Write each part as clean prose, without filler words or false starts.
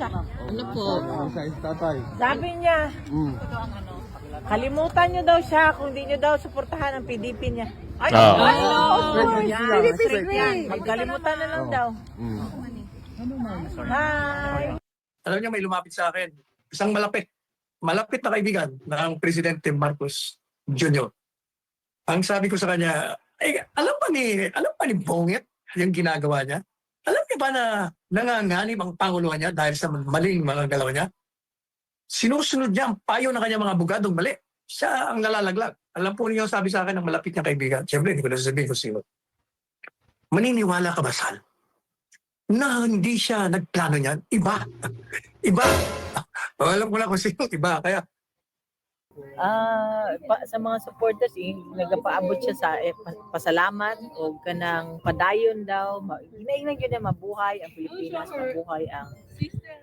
siya. Ano po? Tatay. Sabi niya, kalimutan niyo daw siya kung hindi niyo daw suportahan ang PDP niya. Ay, magkalimutan na lang daw. Bye! Alam niya, may lumapit sa akin. Isang malapit na kaibigan ng Presidente Marcos Jr. Ang sabi ko sa kanya, alam pa ni Bongit yung ginagawa niya? Alam niya ba na nanganganib ang panguluhan niya dahil sa maling mga galaw niya? Sinusunod niya ang payo ng kanyang mga abogadong mali. Siya ang nalalaglag. Alam po niyo, sabi sa akin ng malapit niyang kaibigan. Siyempre, hindi ko na sasabihin kung sino. Maniniwala ka ba, Sal? Na hindi siya nagplano niyan? Iba. Iba. Alam ko na kung sino iba. Kaya Sa mga supporters, nagpaabot siya sa pasalamat o kanang padayon daw. Inaingnan yun na mabuhay ang Pilipinas, mabuhay ang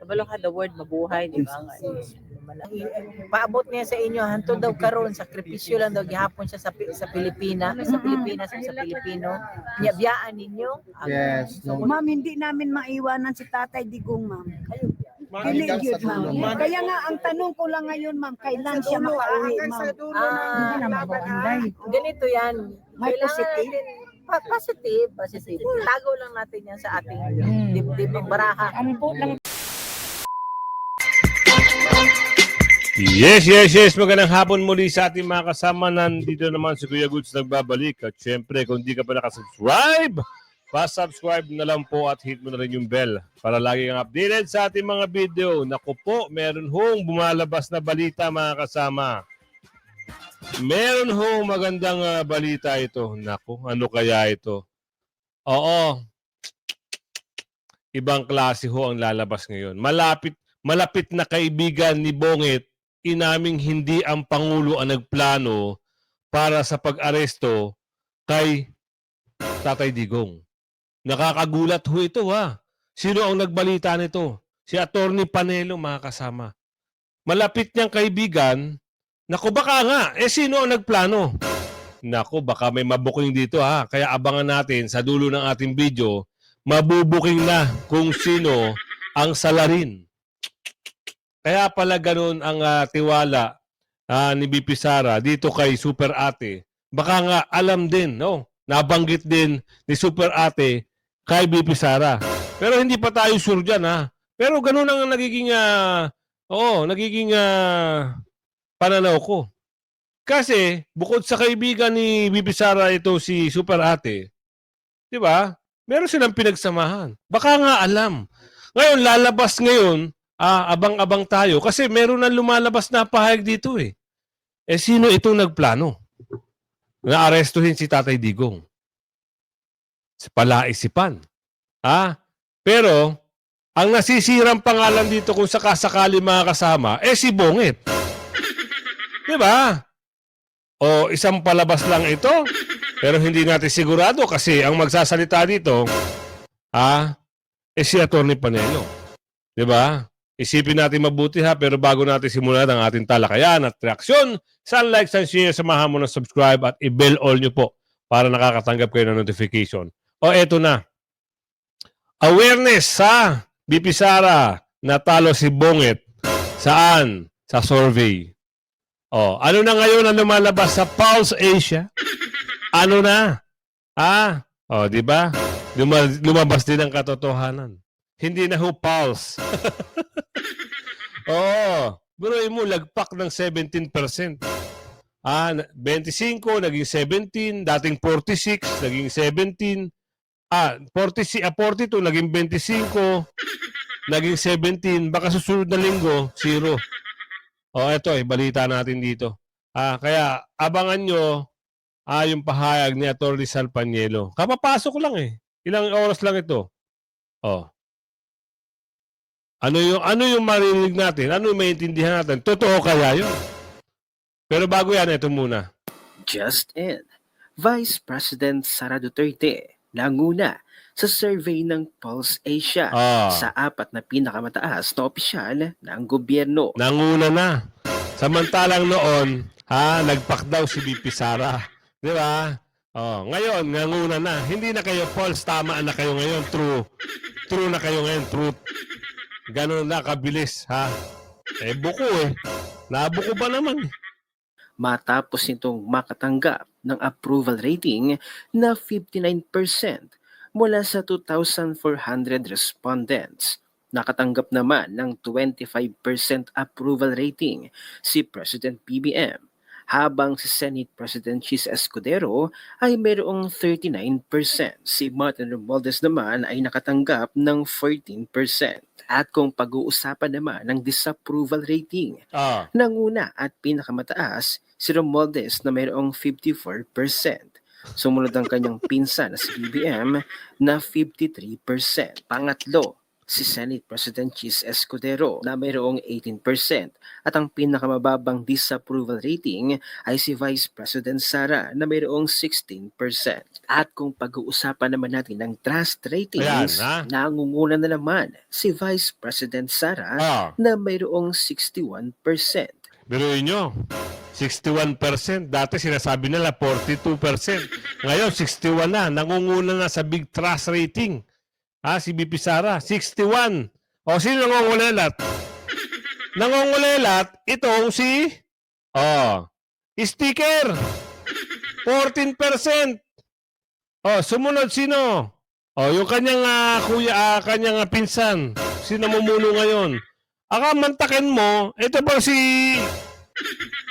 kabalo ka the word mabuhay, di ba? Paabot niya sa inyo, hanto daw karon sakripisyo lang daw gihapon siya sa Pilipinas, sa Pilipino. Biyaan ninyo. Yes. So, ma'am, hindi namin maiwanan si Tatay Digong, ma'am. Dili yun, ma'am. Kaya nga, ang tanong ko lang ngayon, ma'am, kailan siya makauwi, ma'am? Ganito yan. May positive? Positive. Tago lang natin yan sa ating dibdib ng baraha. Yes. Magandang hapon muli sa ating mga kasama. Nandito naman si Kuya Goods nagbabalik. At syempre, kung di ka pa nakasubscribe, pa-subscribe na lang po at hit mo na rin yung bell para lagi kang updated sa ating mga video. Naku po, meron hong bumalabas na balita mga kasama. Meron hong magandang balita ito. Naku, ano kaya ito? Oo, ibang klase ho ang lalabas ngayon. Malapit na kaibigan ni Bongit, inaming hindi ang Pangulo ang nagplano para sa pag-aresto kay Tatay Digong. Nakakagulat ho ito ha. Sino ang nagbalita nito? Si Attorney Panelo mga kasama. Malapit niyang kaibigan. Naku baka nga, sino ang nagplano? Naku baka may mabuking dito ha. Kaya abangan natin sa dulo ng ating video, mabubuking na kung sino ang salarin. Kaya pala ganun ang tiwala ni BP Sara dito kay Super Ate. Baka nga alam din, no? Nabanggit din ni Super Ate kay BP Sara. Pero hindi pa tayo sure dyan, ha? Pero ganun ang nagiging, pananaw ko. Kasi, bukod sa kaibigan ni BP Sara ito si Super Ate, di ba? Meron silang pinagsamahan. Baka nga alam. Ngayon, lalabas ngayon, abang-abang tayo kasi meron na lumalabas na pahayag dito eh. Sino itong nagplano? Na-arestuhin si Tatay Digong. Palaisipan. Pero, ang nasisirang pangalan dito kung sakasakali mga kasama, si Bongit. Diba? O isang palabas lang ito, pero hindi natin sigurado kasi ang magsasalita dito, si Atty. Panelo. Diba? Isipin natin mabuti ha, pero bago natin simulan ang ating talakayan at reaksyon, like, share, samahan mo na subscribe at i-bell all nyo po para nakakatanggap kayo ng notification. O eto na. Awareness sa BP Sara natalo si Bongit. Saan? Sa survey. Ano na ngayon ang lumalabas sa Pulse Asia? Ano na? Di ba? Lumabas din ang katotohanan. Hindi na ho Pulse. Buruin mo, lagpak ng 17%. 25, naging 17, dating 46, naging 17, 42, naging 25, naging 17, baka susunod na linggo, 0. Ito balita natin dito. Kaya abangan nyo yung pahayag ni Atty. Sal Panielo. Kapapasok lang Ilang oras lang ito. Ano yung marinig natin? Ano yung maintindihan natin? Totoo kaya yun? Pero bago yan, ito muna. Just in, Vice President Sara Duterte nanguna sa survey ng Pulse Asia sa 4 na pinakamataas na opisyal ng gobyerno. Nanguna na. Samantalang noon, nagpak daw si BP Sara. Di ba? Ngayon, nanguna na. Hindi na kayo false, tama na kayo ngayon. True na kayo ngayon, truth. Ganun na kabilis, ha? Eh, buko eh. Nabuko ba naman eh? Matapos nitong makatanggap ng approval rating na 59% mula sa 2,400 respondents. Nakatanggap naman ng 25% approval rating si President PBM, habang si Senate President Chis Escudero ay mayroong 39%. Si Martin Romualdez naman ay nakatanggap ng 14%. At kung pag-uusapan naman ng disapproval rating, Ah, nanguna at pinakamataas si Romualdez na mayroong 54%. Sumunod ang kanyang pinsan na si BBM na 53%. Pangatlo, si Senate President Chis Escudero na mayroong 18%. At ang pinakamababang disapproval rating ay si Vice President Sara na mayroong 16%. At kung pag-uusapan naman natin ng trust ratings, Ayan, ha? nangunguna na naman si Vice President Sara ah. na mayroong 61%. Biruin nyo, 61%. Dati sinasabi nila 42%. Ngayon, 61 na. Nangunguna na sa big trust rating. Si BP Sara, 61. O, sino nangungulelat? Nangungulelat, itong si, sticker. 14%. Sumunod sino? Yung kanyang kanyang pinsan. Sino namumuno ngayon? Mantakin mo, ito pa si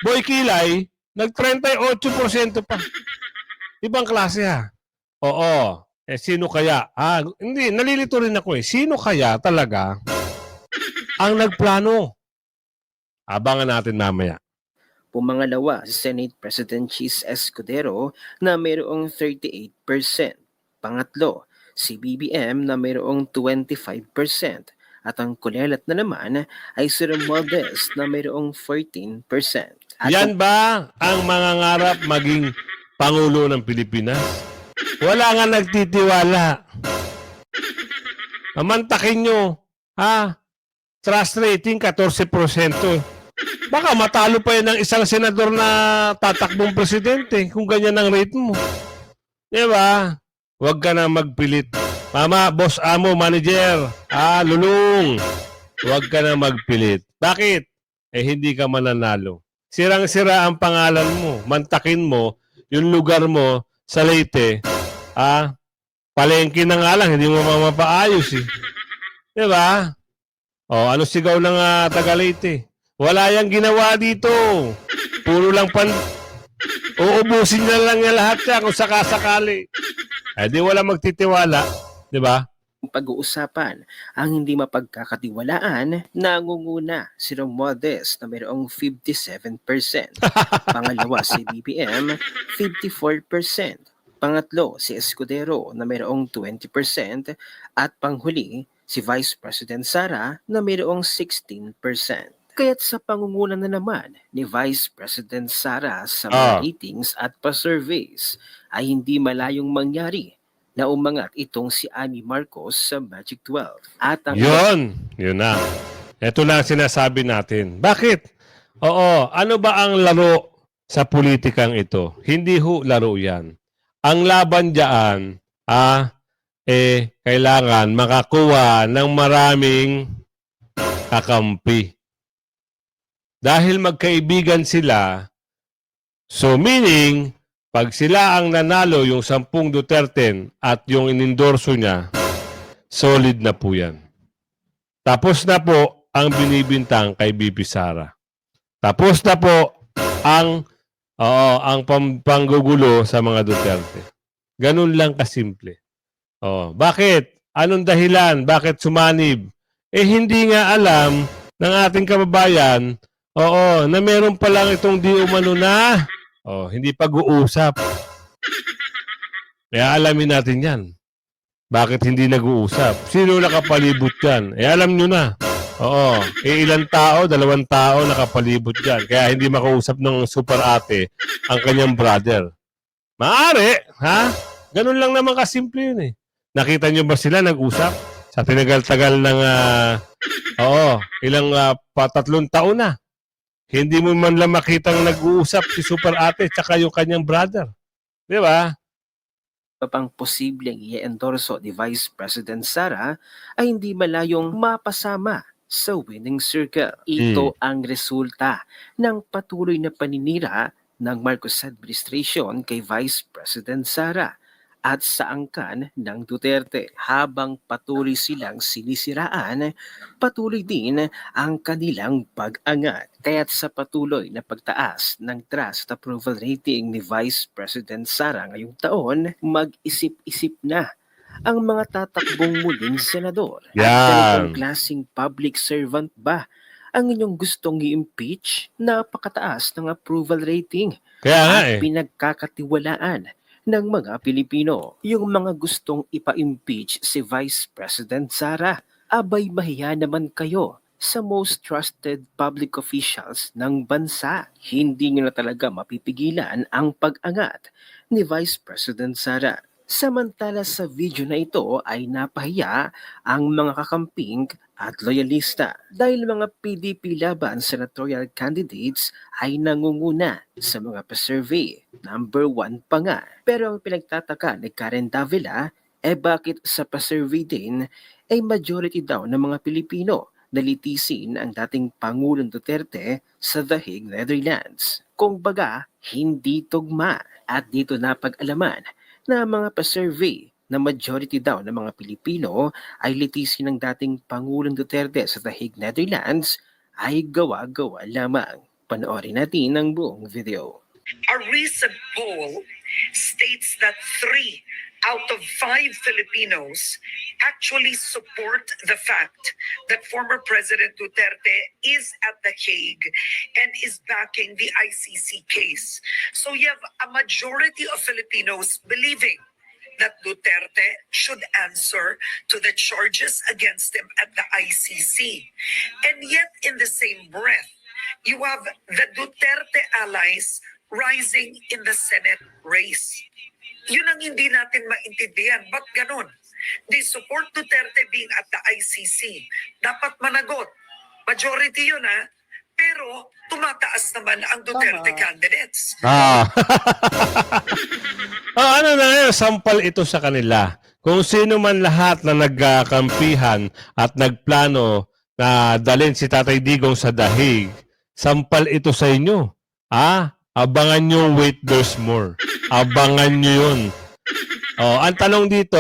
Boy Kilay, nag-38% pa. Ibang klase ha. Oo. Sino kaya? Hindi, nalilito rin ako eh. Sino kaya talaga ang nagplano? Abangan natin mamaya. Pumangalawa si Senate President Chis Escudero na mayroong 38%. Pangatlo, si BBM na mayroong 25%. At ang kulelat na naman ay si Romualdez na mayroong 14%. At Yan ba ang mangangarap maging Pangulo ng Pilipinas? Wala nga nagtitiwala. Mantakin nyo, trust rating 14%. Baka matalo pa yan ng isang senador na tatakbong presidente kung ganyan ang rate mo. Diba? Huwag ka na magpilit. Mama, boss, amo, manager, lulung. Huwag ka na magpilit. Bakit? Hindi ka mananalo. Sirang-sira ang pangalan mo. Mantakin mo yung lugar mo sa Leyte. Palengke na nga lang, hindi mo mapaayos eh. Diba? Ano sigaw ng taga Leyte? Wala yang ginawa dito. Puro lang uubusin na lang niya lahat siya kung sakasakali. Di wala magtitiwala. Diba? pag-uusapan ang hindi mapagkakatiwalaan, nangunguna si Romualdez na mayroong 57%. Pangalawa si BBM, 54%. Pangatlo si Escudero na mayroong 20%. At panghuli si Vice President Sara na mayroong 16%. Kaya't sa pangunguna na naman ni Vice President Sara sa mga ratings at pa-surveys ay hindi malayong mangyari na umangat itong si Amy Marcos sa Magic 12. At ang Yun na. Ito lang sinasabi natin. Bakit? Ano ba ang laro sa politikang ito? Hindi laro yan. Ang laban dyan, kailangan makakuha ng maraming kakampi. Dahil magkaibigan sila, so meaning, pag sila ang nanalo yung 10 Duterte at yung inendorso niya, solid na po yan. Tapos na po ang binibintang kay BP Sara. Tapos na po ang panggugulo sa mga Duterte. Ganun lang kasimple. Bakit? Anong dahilan? Bakit sumanib? Hindi nga alam ng ating kababayan na meron pa lang itong di umano na hindi pag-uusap. Kaya alamin natin yan. Bakit hindi nag-uusap? Sino nakapalibot yan? Alam nyo na. Ilang tao, 2 tao nakapalibot yan. Kaya hindi makausap ng super ate ang kanyang brother. Maaari, ha? Ganun lang naman kasimple yun eh. Nakita nyo ba sila nag-usap? Sa tinagal-tagal ng ilang 3 taon na. Hindi mo man lang makitang nag-uusap si super ate tsaka yung kanyang brother. Di ba? pang posibleng i-endorso ni Vice President Sara ay hindi malayong mapasama sa winning circle. Ito ang resulta ng patuloy na paninira ng Marcos administration kay Vice President Sara at sa angkan ng Duterte. Habang patuloy silang sinisiraan, patuloy din ang kanilang pag-angat. Kaya't sa patuloy na pagtaas ng trust approval rating ni Vice President Sara ngayong taon, mag-isip-isip na ang mga tatakbong muling senador. At ganitong klaseng public servant ba ang inyong gustong i-impeach? Napakataas ng approval rating at pinagkakatiwalaan ng mga Pilipino. Yung mga gustong ipa-impeach si Vice President Sara, abay mahiya naman kayo sa most trusted public officials ng bansa. Hindi nyo na talaga mapipigilan ang pag-angat ni Vice President Sara. Samantala sa video na ito ay napahiya ang mga kakamping at loyalista dahil mga PDP laban senatorial candidates ay nangunguna sa mga pa-survey. Number 1 pa nga. Pero ang pinagtataka ni Karen Davila, bakit sa pa-survey din ay majority daw ng mga Pilipino na litisin ang dating Pangulong Duterte sa The Hague, Netherlands. Kung baga, hindi tugma. At dito napag-alaman na mga pa-survey na majority daw ng mga Pilipino ay litisin ng dating Pangulong Duterte sa The Hague, Netherlands ay gawa-gawa lamang. Panoorin natin ang buong video. A recent poll states that 3 out of 5 Filipinos actually support the fact that former President Duterte is at The Hague and is backing the ICC case. So you have a majority of Filipinos believing that Duterte should answer to the charges against him at the ICC. And yet, in the same breath, you have the Duterte allies rising in the Senate race. Yun ang hindi natin maintindihan. Ba't ganun? They support Duterte being at the ICC. Dapat managot. Majority yun, ha? Pero tumataas naman ang Duterte candidates. Ano na yun, sampal ito sa kanila. Kung sino man lahat na nagkampihan at nagplano na dalhin si Tatay Digong sa The Hague, sampal ito sa inyo. Abangan nyo, wait, there's more. Abangan nyo yun. Ang tanong dito,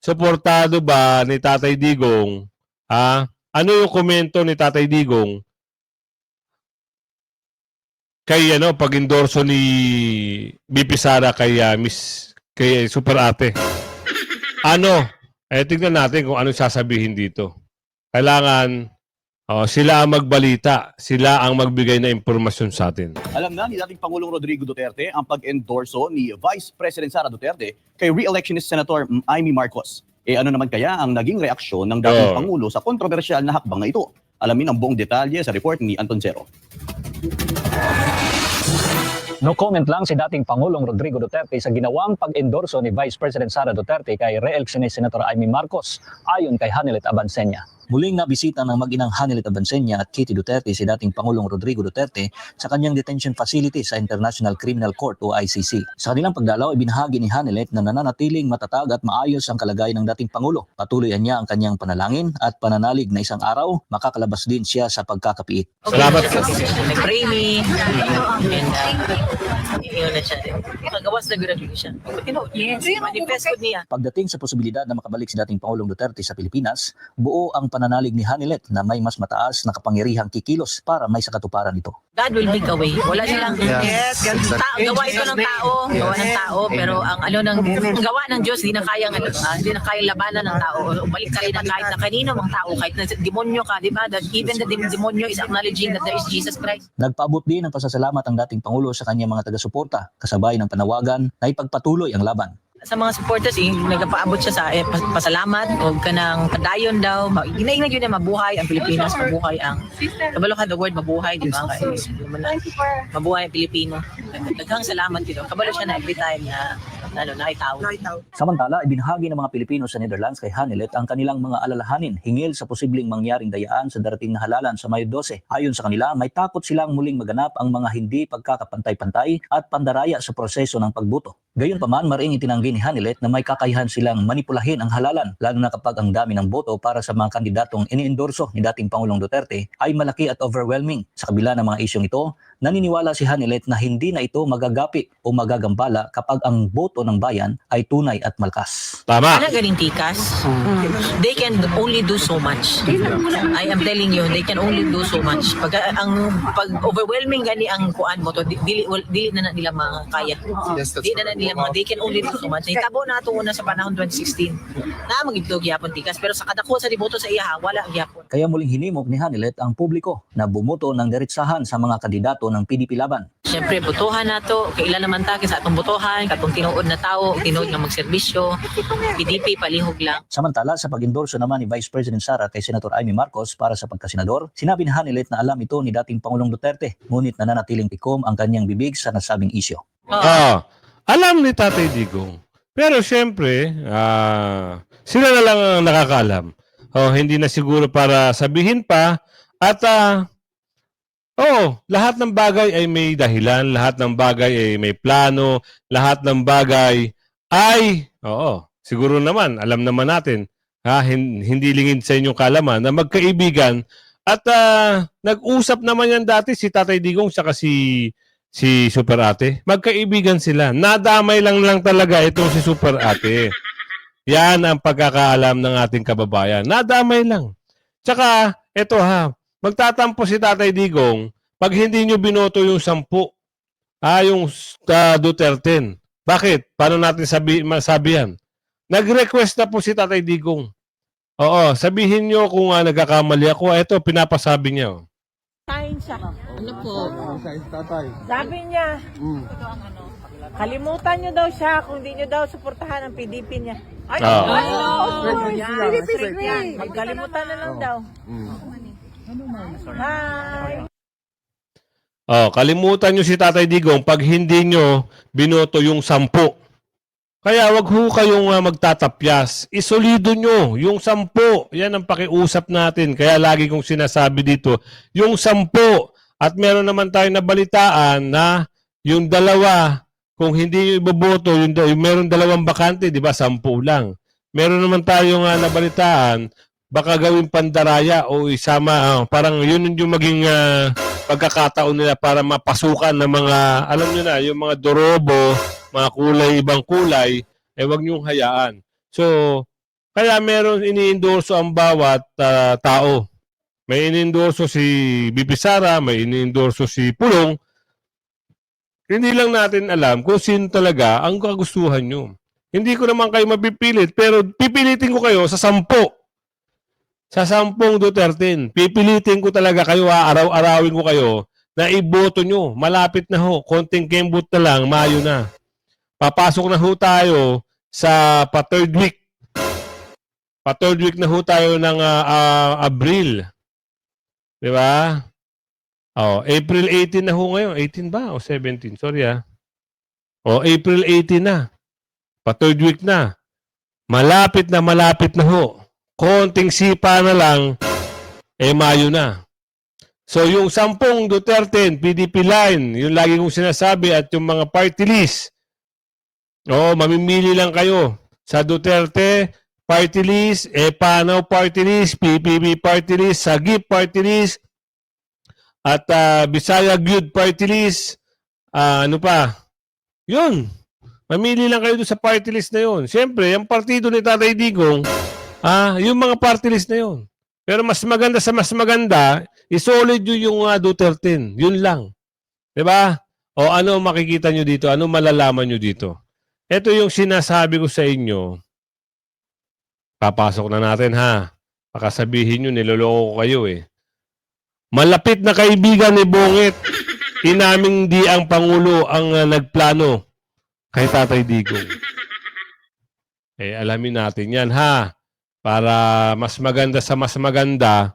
suportado ba ni Tatay Digong? Ano yung komento ni Tatay Digong kay pag-endorso ni BP Sara kay kay Super Ate? Tingnan natin kung anong sasabihin dito. Kailangan sila ang magbalita, sila ang magbigay na impormasyon sa atin. Alam na ni dating Pangulong Rodrigo Duterte ang pag-endorso ni Vice President Sara Duterte kay re-electionist Senator Amy Marcos. Ano naman kaya ang naging reaksyon ng dating Pangulo sa kontrobersyal na hakbang na ito? Alamin ang buong detalye sa report ni Anton Zero. No comment lang si dating Pangulong Rodrigo Duterte sa ginawang pag-endorso ni Vice President Sara Duterte kay re-electionist Senator Amy Marcos ayon kay Hanilet Abansenya. Muling nabisita ng mag-inang Hanilet Abansenya at Kitty Duterte si dating Pangulong Rodrigo Duterte sa kanyang detention facility sa International Criminal Court o ICC. Sa kanilang pagdalaw, ibinahagi ni Hanilet na nananatiling matatag at maayos ang kalagayan ng dating Pangulo. Patuloy niya ang kanyang panalangin at pananalig na isang araw makakalabas din siya sa pagkakapiit. Salamat. Nag-pray me. Yun na siya. Magawas na gano'n siya. Yes, manifest ko niya. Pagdating sa posibilidad na makabalik si dating Pangulong Duterte sa Pilipinas, buo ang pananalig ni Hanilet na may mas mataas na kapangyarihang kikilos para may sakatuparan ito. God will make a way. Wala silang gawa ito ng tao, gawa ng tao, pero ang gawa ng Diyos hindi na kayang labanan ng tao. Balik ka rin na kahit na kanino mang tao, kahit na demonyo ka, di ba? That even the demonyo is acknowledging that there is Jesus Christ. Nagpaabot din ng pasasalamat ang dating Pangulo sa kanyang mga taga-suporta, kasabay ng panawagan na ipagpatuloy ang laban. Sa mga supporters, nagpaabot siya sa pasalamat o kanang padayon daw. Ginainag yun na mabuhay ang Pilipinas, mabuhay ang kabalo ka the word mabuhay, di ba? Mabuhay ang Pilipino. Daghang salamat dito. Kabalo siya na every time na Lalo, nakitaw. Samantala, ibinahagi ng mga Pilipino sa Netherlands kay Hanelet ang kanilang mga alalahanin hinggil sa posibleng mangyaring dayaan sa darating na halalan sa Mayo 12. Ayon sa kanila, may takot silang muling maganap ang mga hindi pagkakapantay-pantay at pandaraya sa proseso ng pagboto. Gayunpaman, maring itinanggi ni Hanelet na may kakayahan silang manipulahin ang halalan, lalo na kapag ang dami ng boto para sa mga kandidatong iniendorso ni dating Pangulong Duterte ay malaki at overwhelming. Sa kabila ng mga isyong ito, naniniwala si Hanelet na hindi na ito magagapi o magagambala kapag ang boto ng bayan ay tunay at malakas. Tama. Ana galing tikas. They can only do so much. I am telling you, they can only do so much. Pag overwhelming gani ang kuan mo to, dili na nila makakaya. Dili na nila mga, they can only do so much. Hitabo na ito una sa panahon 2016. Na magigdog yapon tikas, pero sa kadako sa diboto sa iya, wala yapon. Kaya muling hinimok ni Hanelet ang publiko na bumoto ng diretsahan sa mga kandidato ng PDP laban. Siyempre, botohan na to. Kailan naman ta sa atong botohan, katong tinuod na tao, tinuod nga magserbisyo. PDP, palihog lang. Samantala, sa pag-endorso naman ni Vice President Sara kay Senator Amy Marcos para sa pagkasenador, sinabi ni Hanelet na alam ito ni dating Pangulong Duterte, ngunit nananatiling tikom ang kanyang bibig sa nasabing isyo. Alam ni Tatay Digong. Pero siyempre, sila na lang ang nakakaalam. Hindi na siguro para sabihin pa. At lahat ng bagay ay may dahilan, lahat ng bagay ay may plano, lahat ng bagay ay, siguro naman, alam naman natin, hindi lingid sa inyong kalaman na magkaibigan at nag-usap naman yan dati si Tatay Digong saka si Super Ate. Magkaibigan sila. Nadamay lang talaga itong si Super Ate. Yan ang pagkakaalam ng ating kababayan. Nadamay lang. Tsaka, eto magtatampo si Tatay Digong pag hindi nyo binoto yung 10. Yung Duterte. Bakit? Paano natin masabi yan? Nag-request na po si Tatay Digong. Sabihin nyo kung nagkakamali ako. Ito, pinapasabi niya. Kain siya. Ano po? Tatay. Sabi niya, kalimutan niyo daw siya kung hindi niyo daw suportahan ang PDP niya. Magkalimutan na lang daw. Hi! Kalimutan nyo si Tatay Digong pag hindi nyo binoto yung 10. Kaya wag ho kayong magtatapyas. Isolido nyo yung 10. Yan ang pakiusap natin. Kaya lagi kong sinasabi dito, yung 10. At meron naman tayong nabalitaan na yung 2, kung hindi nyo iboboto, meron 2 bakante, di ba? 10 lang. Meron naman tayong nabalitaan, baka gawing pandaraya o isama, parang yun yung maging pagkakataon nila para mapasukan ng mga, alam nyo na, yung mga dorobo, mga kulay, ibang kulay, wag niyong hayaan. So, kaya meron iniendorso ang bawat tao. May iniendorso si BP Sara, may iniendorso si Pulong. Hindi lang natin alam kung sino talaga ang kagustuhan nyo. Hindi ko naman kayo mapipilit, pero pipilitin ko kayo sa 10. Sa 10 Duterte. Pipilitin ko talaga kayo, araw-arawin ko kayo na iboto nyo. Malapit na ho. Konting kembot na lang, Mayo na. Papasok na ho tayo sa pa-third week. Pa-third week na ho tayo ng Abril. Di ba? April 18 na ho ngayon. 18 ba? O 17? Sorry April 18 na. Pa-third week na. Malapit na ho. Konting sipa na lang, Mayo na. So yung 10 Duterte, PDP line, yung lagi kong sinasabi at yung mga party list, mamimili lang kayo sa Duterte party list, Panaw party list, PPP party list, Sagip party list, at Bisaya Gyud party list, ano pa? Yun. Mamili lang kayo doon sa party list na yun. Siyempre, yung partido ni Tatay Digong, yung mga party list na yun. Pero mas maganda, isolid yung Duterte. Yun lang. Diba? O ano makikita nyo dito? Ano malalaman nyo dito? Ito yung sinasabi ko sa inyo. Papasok na natin Baka sabihin nyo, niloloko ko kayo Malapit na kaibigan ni Bongit. Inaming di ang Pangulo ang nagplano kay Tatay Digong. Alamin natin yan para mas maganda sa mas maganda,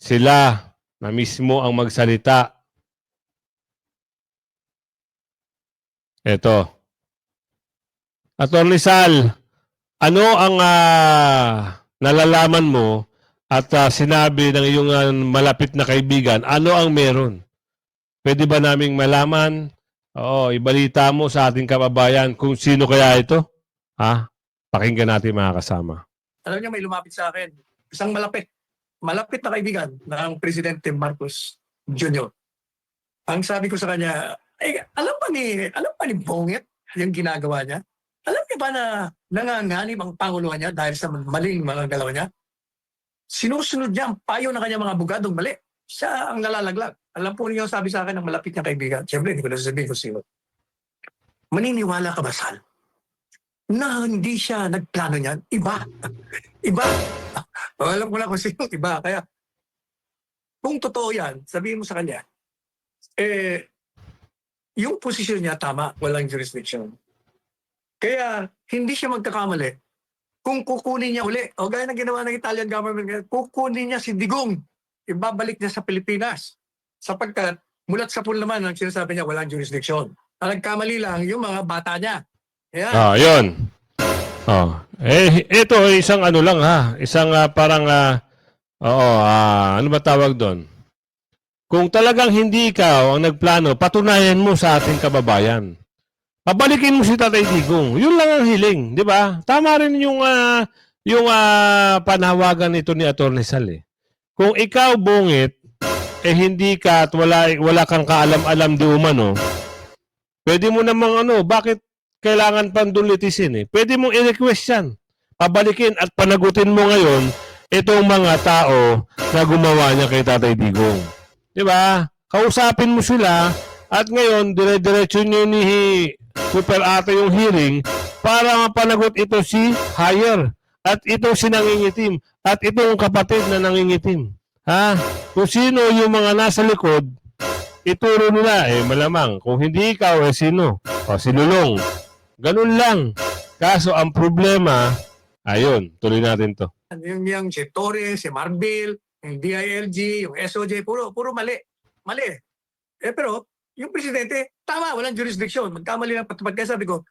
sila na mismo ang magsalita. Eto. Attorney Sal, ano ang nalalaman mo at sinabi ng iyong malapit na kaibigan? Ano ang meron? Pwede ba naming malaman? Oo, ibalita mo sa ating kababayan kung sino kaya ito? Ha? Pakinggan natin mga kasama. Alam niyo, may lumapit sa akin. Isang malapit na kaibigan ng Presidente Marcos Jr. Ang sabi ko sa kanya, alam pa ni Bongit yung ginagawa niya? Alam niya ba na nanganganib ang panguluhan niya dahil sa maling mga galaw niya? Sinusunod niya ang payo ng kanyang mga abogadong mali. Siya ang nalalaglag. Alam po niyo, sabi sa akin ng malapit niyang kaibigan. Siyempre, hindi ko nasasabihin kung sino. Maniniwala ka ba, Sal? Na hindi siya nagplano niyan? Iba. Alam ko na kung sino iba. Kaya, kung totoo yan, sabihin mo sa kanya, yung posisyon niya tama, walang jurisdiction. Kaya, hindi siya magkakamali. Kung kukunin niya uli, o gaya ng ginawa ng Italian government, kukunin niya si Digong, ibabalik niya sa Pilipinas. Sapagkat, mulat sa pool naman, ang sinasabi niya, walang jurisdiction. Ang nagkamali lang, yung mga bata niya. Yan. Yun. Ito isang ano lang ha. Isang parang ano ba tawag doon? Kung talagang hindi ikaw ang nagplano, patunayan mo sa ating kababayan. Pabalikin mo si Tatay Digong. Yun lang ang hiling, di ba? Tama rin yung panawagan nito ni Atty. Sal. Kung ikaw, Bongit, hindi ka at wala kang kaalam-alam di umano, pwede mo namang bakit kailangan pandulitisin Pwede mong i-request yan. Pabalikin at panagutin mo ngayon itong mga tao na gumawa niya kay Tatay Digong. Di ba? Kausapin mo sila at ngayon dire-diretso niyo ni Super Ate yung hearing para mapanagot ito si Higher at ito si nangingitim at itong kapatid na nangingitim. Ha? Kung sino yung mga nasa likod, ituro nila malamang. Kung hindi ikaw, sino? O si Lulong. Ganun lang. Kaso ang problema, ayun, tuloy natin to. Yung si Torres, si Marbil, yung DILG, yung SOJ, puro mali. Mali. Pero, yung presidente, tama, walang jurisdiction. Magkamali lang patupad. Kaya sabi ko,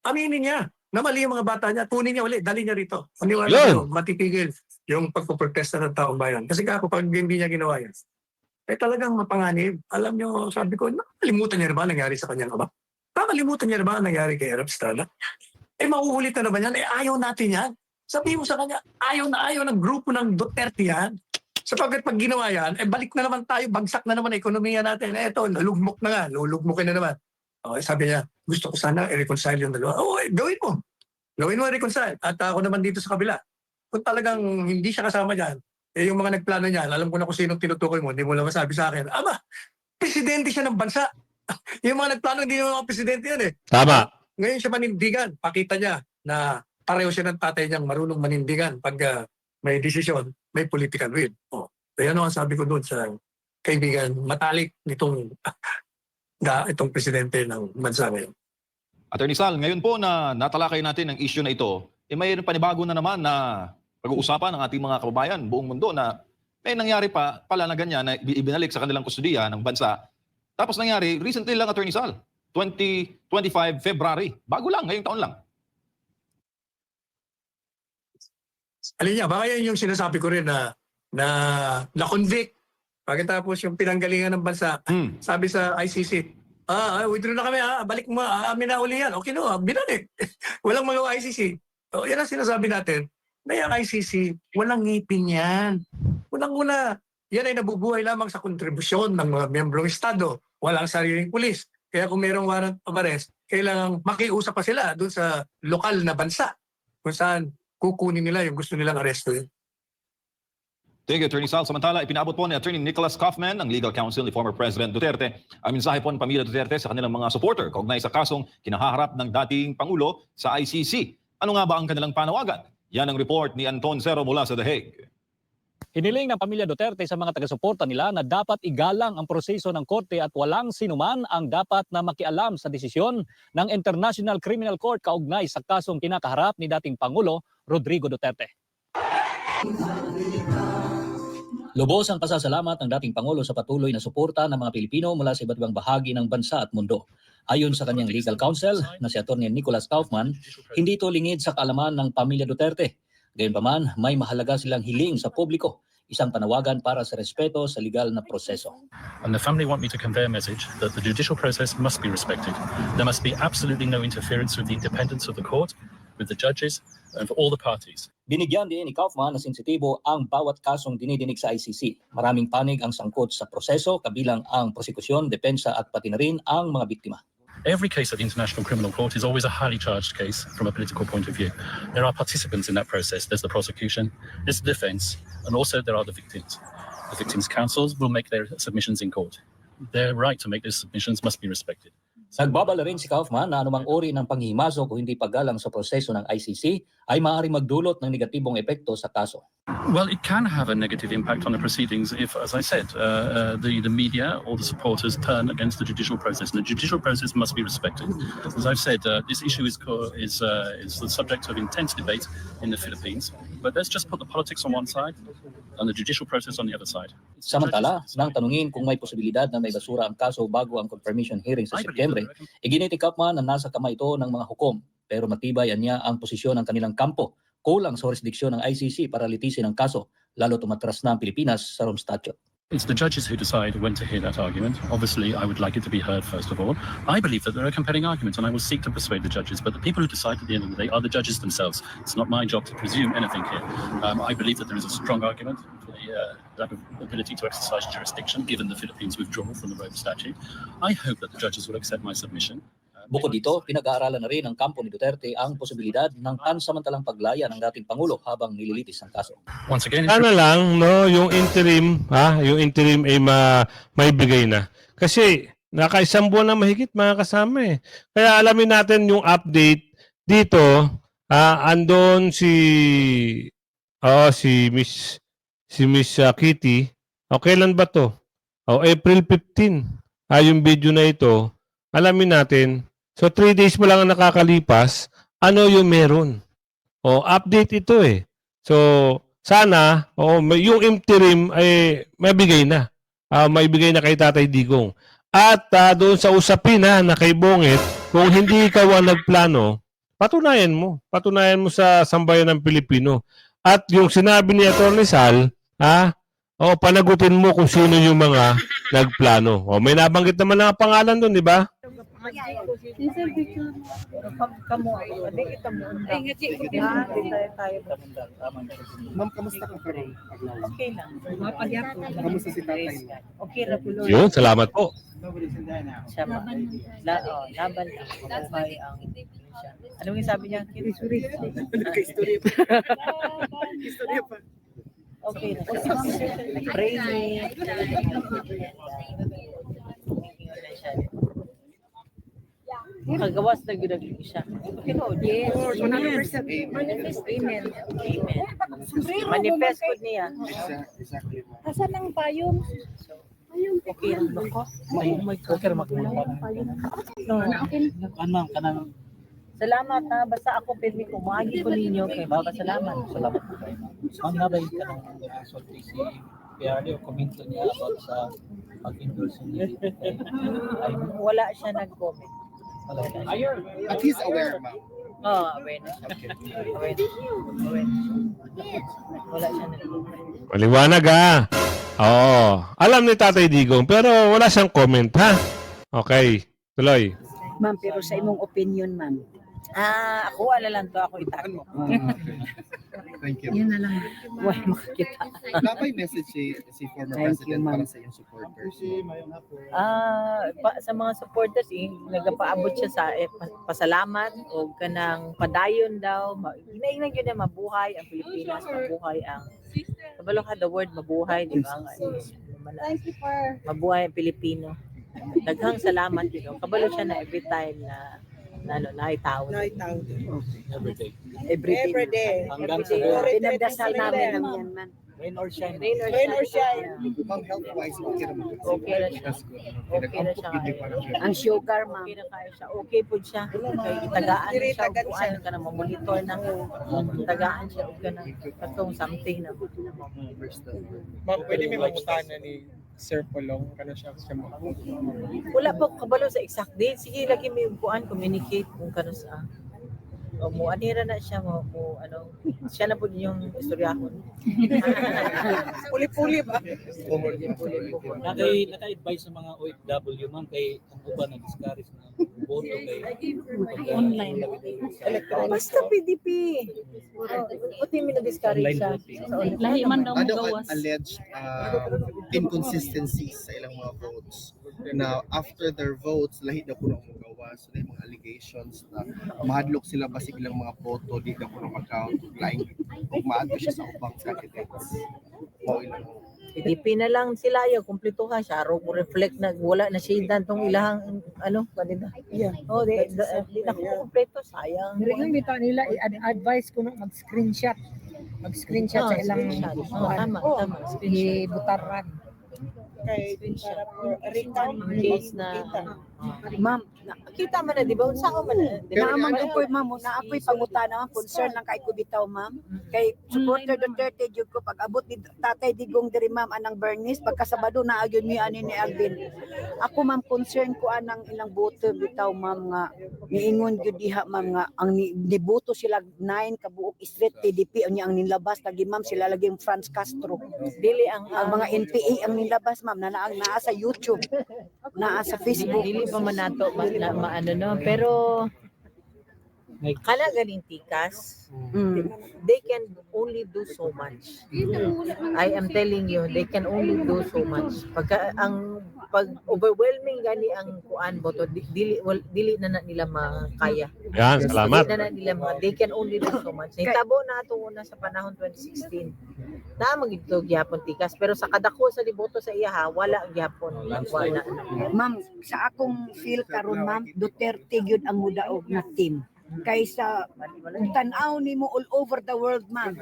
aminin niya na mali yung mga bata niya, kunin niya ulit, dali niya rito. Paniwala niyo, matitigil yung pagpuprotesta ng taong bayan. Kasi kapag hindi niya ginawa yan, talagang mapanganib. Alam niyo, sabi ko, nakalimutan niya na ba nangyari sa kanyang ama? Kakalimutan niya na ba ang nangyari kay Erap Estrada? Mauulit na naman yan. Ayaw natin yan. Sabihin mo sa kanya, ayaw ng grupo ng Duterte yan. Sapagkat pag ginawa yan, balik na naman tayo, bagsak na naman ang ekonomiya natin. Eto, nalugmok na nga, lulugmokin na naman. Sabi niya, gusto ko sana i-reconcile yung dalawa. Gawin mo. Gawin mo i-reconcile. At ako naman dito sa kabila. Kung talagang hindi siya kasama dyan, yung mga nagplano niyan, alam ko na kung sinong tinutukoy mo, hindi mo lang masabi sa akin, presidente siya ng bansa. Yung mga nagplano, hindi yung mga presidente yan Tama. Ngayon siya manindigan. Pakita niya na pareho siya ng tatay niyang marunong manindigan. Pag may desisyon, may political will. Kaya ang sabi ko doon sa kaibigan, matalik nitong itong presidente ng bansa ngayon. Attorney Sal, ngayon po na natalakay natin ang issue na ito, mayroon panibago na naman na pag-uusapan ng ating mga kababayan buong mundo na may nangyari pala na ganyan na ibinalik sa kanilang kustudiya ng bansa. Tapos nangyari, recently lang, Attorney Sal, 2025 February. Bago lang, ngayong taon lang. Alin niya, baka yan yung sinasabi ko rin na na-convict. Pagkatapos yung pinanggalingan ng bansa, sabi sa ICC, withdraw na kami, balik mo, amin na uli yan. Okay no, binalik. Walang mga ICC. Yan ang sinasabi natin, na yung ICC, walang ngipin yan. Unang-una, yan ay nabubuhay lamang sa kontribusyon ng mga membrong Estado. Walang sariling pulis. Kaya kung mayroong warrant of arrest, kailangang makiusap pa sila doon sa lokal na bansa kung saan kukunin nila yung gusto nilang aresto yun. Thank you, Attorney Sal. Samantala, ipinabot po ni Attorney Nicholas Kaufman, ang legal counsel ni former President Duterte, ang mensahe po ng pamilya Duterte sa kanilang mga supporter kaugnay sa kasong kinahaharap ng dating Pangulo sa ICC. Ano nga ba ang kanilang panawagan? Yan ang report ni Anton Cero mula sa The Hague. Hiniling ng pamilya Duterte sa mga taga-suporta nila na dapat igalang ang proseso ng korte at walang sinuman ang dapat na makialam sa desisyon ng International Criminal Court kaugnay sa kasong kinakaharap ni dating Pangulo Rodrigo Duterte. Lubos ang pasasalamat ng dating Pangulo sa patuloy na suporta ng mga Pilipino mula sa iba't ibang bahagi ng bansa at mundo. Ayon sa kanyang legal counsel na si Atty. Nicholas Kaufman, hindi ito lingid sa kaalaman ng pamilya Duterte. Gayunpaman, may mahalaga silang hiling sa publiko, isang panawagan para sa respeto sa legal na proseso. And the family want me to convey a message that the judicial process must be respected. There must be absolutely no interference with the independence of the court, with the judges, and for all the parties. Binigyan din ni Kaufman na sensitibo ang bawat kasong dinidinig sa ICC. Maraming panig ang sangkot sa proseso, kabilang ang prosekusyon, depensa at pati na rin ang mga biktima. Every case at the International Criminal Court is always a highly charged case from a political point of view. There are participants in that process. There's the prosecution, there's the defense, and also there are the victims. The victims' counsels will make their submissions in court. Their right to make those submissions must be respected. Nagbabala rin si Kaufman na anumang uri ng panghihimasok o hindi paggalang sa proseso ng ICC ay maaaring magdulot ng negatibong epekto sa kaso. Well, it can have a negative impact on the proceedings if, as I said, the media or the supporters turn against the judicial process. And the judicial process must be respected. As I've said, this issue is the subject of intense debate in the Philippines. But let's just put the politics on one side and the judicial process on the other side. Samantala, nang tanungin kung may posibilidad na may basura ang kaso bago ang confirmation hearing sa Setyembre, iginit ni Kaufman na nasa kamay ito ng mga hukom, pero matibay niya ang posisyon ng kanilang kampo, kulang sa jurisdiksyon ng ICC para litisin ang kaso, lalo tumatras na ang Pilipinas sa Rome Statute. It's the judges who decide when to hear that argument. Obviously, I would like it to be heard first of all. I believe that there are compelling arguments and I will seek to persuade the judges, but the people who decide at the end of the day are the judges themselves. It's not my job to presume anything here. I believe that there is a strong argument for the ability to exercise jurisdiction given the Philippines' withdrawal from the Rome Statute. I hope that the judges will accept my submission. Bukod dito, pinag-aaralan na rin ng kampo ni Duterte ang posibilidad ng pansamantalang paglaya ng dating Pangulo habang nililitis ang kaso. Once again, Sana lang, no, yung interim ay may bigay na. Kasi nakaisang buwan na mahigit mga kasama eh. Kaya alamin natin yung update dito. Andon si Miss Kitty. O kailan ba to? April 15. Yung video na ito. Alamin natin. So 3 days mo lang ang nakakalipas, ano yung meron? Update ito eh. So sana yung interim ay mabigay na. Maibigay na kay Tatay Digong. At doon sa usapin na kay Bongit, kung hindi ikaw ang nagplano, patunayan mo. Patunayan mo sa sambayan ng Pilipino. At yung sinabi ni Atty. Sal, panagutin mo kung sino yung mga nagplano. May nabanggit naman na pangalan doon, di ba? Kamu, hindi kita mo. Ma'am, kamusta ka karon? Okay lang. Kamusta si tatay mo? Okay ra po. Yun, salamat po. Siya ba? Laban lang. Mabuhay ang siya. Ano yung sabi niya? Nagka-istorya pa. Istorya pa. Okay na siya. Nag-pray. Kagawas na ginag siya. Yes, 100%. Manifest. Amen. Amen. Manifest ko niya. Exactly. Asan ang payong? Okay lang ba ko? Salamat ha. Basta ako pirmi ko. Maagi ko ninyo. Kaya baba salamat. Salamat po kayo. Ang nabay ka ng sulti si PRD o komento niya about sa pag-endorse niya. Wala siya nag-comment. At he's aware, ma'am. Aware na siya. Aware na siya. Wala siya nag-comment. Maliwanag alam ni Tatay Digong pero wala siyang comment ha. Okay, tuloy. Ma'am, pero sa imong opinion, ma'am. Ako wala lang to. Ako itago. Thank you. Yan na lang. Why makakita? Napay message si former Thank president you, ma'am. para sa iyong supporters. Sa mga supporters, nagapaabot siya sa pasalamat o kanang padayon daw. Inainag yun na mabuhay ang Pilipinas, mabuhay ang kabalo ka the word mabuhay, di ba? Thank you for... Mabuhay ang Pilipino. Daghang salamat yun. Kabalo siya na every time na naitaw. Every day. Every day. Hanggang sa dulo. Pinagdasal namin ang yan, man. Rain or shine. Rain or shine. Ma'am, health-wise, okay naman. Okay na siya. That's good. Okay na siya. Hindi pa lang. Ang sugar, ma'am. Okay na kayo siya. Okay po siya. Kay itagaan na siya. Upuan ka na mamonitor na. Tagaan siya. Huwag ka na katong something na. Ma'am, pwede may mamutahan ni Sir Polong, kano siya mo. Wala po kabalo sa exact date. Sige, lagi may upuan, communicate kung kano sa. O mo anira na siya mo ano siya na po yung istoryahon. Puli-puli ba? Naka-advise sa mga OFW, ma'am, kay ang uban na discourage na boto kay Online. Basta PDP. Buti mi na-discourage siya. Lahi man daw Ano magawas. alleged inconsistencies sa ilang mga votes? Na after their votes, lahi na po na magawas. So, yung mga allegations na mahadlok sila basig ilang mga boto, di na po na mag-count, laing maadto siya sa ubang candidates. O ilang PDP na lang sila yung kumpleto ka siya ro mo reflect na wala na shade tong ilahang ano kanina. Yeah. Oh, di na kumpleto sayang. Ring bitaw nila i-advise ko na mag-screenshot. Mag-screenshot sa ilang tama. i-butaran. Kay para po case na ma'am kita man na di ba unsa ko man Naaman ko po, ma'am, naapoy panguta naman, concern lang kay ko bitaw, ma'am. Kay supporter Duterte, jud ko, pag abot ni Tatay Digong diri, ma'am, anang Bernice, pagkasabado na agyon mi ani ni Alvin. Ako, ma'am, concern ko anang ilang boto bitaw, ma'am, nga, niingon jud diha, ma'am, nga, ang niboto sila 9 kabuok street PDP, ang nilabas, lagi, ma'am, sila lagi yung Franz Castro. dili ang Ang mga NPA ang nilabas, ma'am, na naa sa YouTube, naa sa Facebook. dili pa man nato maano no pero kala ganing tikas they can only do so much. I am telling you they can only do so much pag overwhelming gani ang kuan boto dili na nila makaya. Yan, salamat. Dili na nila they can only do so much. Nitabo na ato una sa panahon 2016 na magito gyapon tikas pero sa kadako sa liboto sa iya wala gyapon wala. Ma'am, sa akong feel karon, ma'am, Duterte gyud ang mudaog na team. Kaysa tan-aw nimo all over the world, ma'am.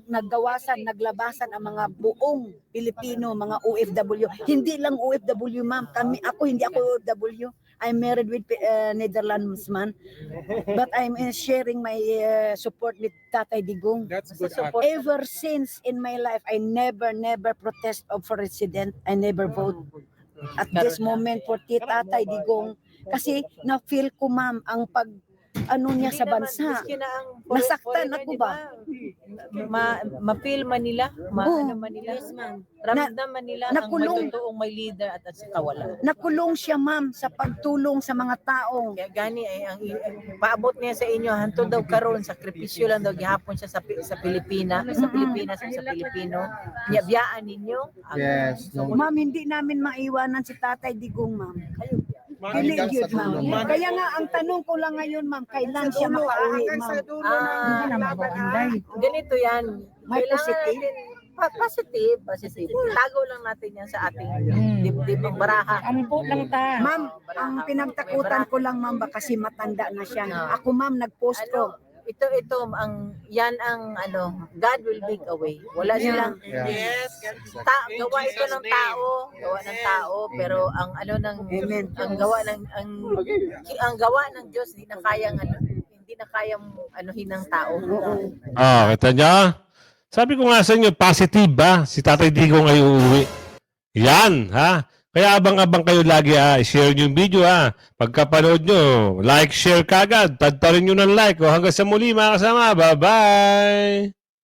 Naggawasan, naglabasan ang mga buong Pilipino, mga OFW. Hindi lang OFW, ma'am. Ako hindi ako OFW. I'm married with Netherlands man. But I'm sharing my support with Tatay Digong. That's good. Ever since in my life, I never protest for president. I never vote. At this moment for Tatay Digong, kasi na-feel ko, ma'am, ang pag ano niya sa bansa. Nasaktan ako ba? Ma-feel man nila, ano man nila, ramdaman nila ang matutuong may leader at saka wala. Nakulong siya, ma'am, sa pagtulong sa mga tao. Kaya gani ay ang paabot niya sa inyo hantod daw karon sakripisyo lang daw gihapon siya sa Pilipinas, sa Pilipino. Biyaan ninyo. Yes. Ma'am, hindi namin maiwanan si Tatay Digong, ma'am. Dili gyud, ma'am. Kaya nga ang tanong ko lang ngayon, ma'am, kailan siya makauwi, ma'am? Ganito yan. May positive? Positive. Tago lang natin yan sa ating dibdib ng baraha. Ampo lang ta. Ma'am, ang pinagtakutan ko lang, ma'am, kasi matanda na siya. Ako, ma'am, nag-post ko. Ito yan ang ano, God will make a way. Wala silang gawa ito ng tao, pero ang ano ng ang gawa ng Diyos hindi na kayang anuhin ng tao. Kita niya? Sabi ko nga sa inyo, positive ba? Si Tatay Digong ay uuwi. Yan, ha? Kaya abang-abang kayo lagi, i-share nyo yung video, Pagkapanood nyo, like, share kagad. Tadtarin nyo ng like. Hanggang sa muli, mga kasama. Bye-bye!